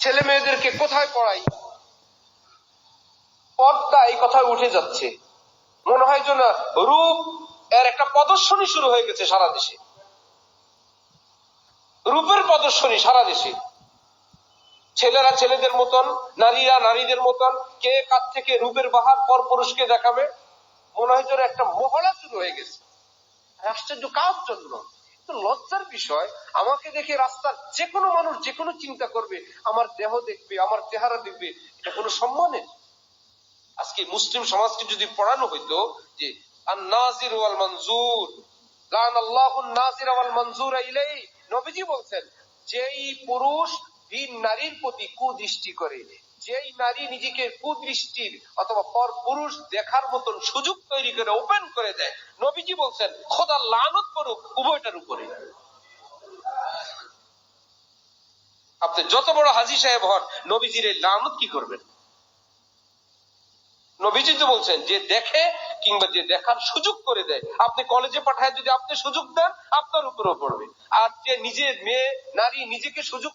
ছেলে মেয়েদেরকে কোথায় পড়াই, পর্দা এই কথা উঠে যাচ্ছে। মনে হয় যেন রূপ এর একটা প্রদর্শনী শুরু হয়ে গেছে সারা দেশে, রূপের প্রদর্শনী সারা দেশে। ছেলেরা ছেলেদের মতন, নারীরা নারীদের মতন, কে কার থেকে রূপের বাহার পর পুরুষকে দেখাবে। মনে হয় যেন একটা মহড়া শুরু হয়ে গেছে। আশ্চর্য কার জন্য? তো লজ্জার বিষয়, আমাকে দেখে রাস্তার যে কোনো মানুষ যে কোনো চিন্তা করবে, আমার দেহ দেখবে, আমার চেহারা দেখবে, এটা কোনো সম্মানের? আজকে মুসলিম সমাজকে যদি পড়ানো হইতো যে আন-নাজির ওয়াল মনজুর, লান আল্লাহুন নাজির ওয়াল মনজুর ইলাই, নবীজি বলছেন যেই পুরুষ ভিন নারীর প্রতি কুদৃষ্টি করে, যেই নারী নিজেকে কুদৃষ্টির অথবা পর পুরুষ দেখার মতন সুযোগ তৈরি করে ওপেন করে দেয়, নবীজি বলছেন খোদা লানত করুক উভয়টার উপরে। আপনি যত বড় হাজী সাহেব হন, নবীজির এই লানত কি করবেন? নবীজি তো বলছেন যে দেখে কিংবা যে দেখার সুযোগ করে দেয়, আপনি কলেজে পাঠায় যদি আপনি সুযোগ দেন, আপনার উপরেও পড়বে। আর যে নিজে মেয়ে নারী নিজেকে সুযোগ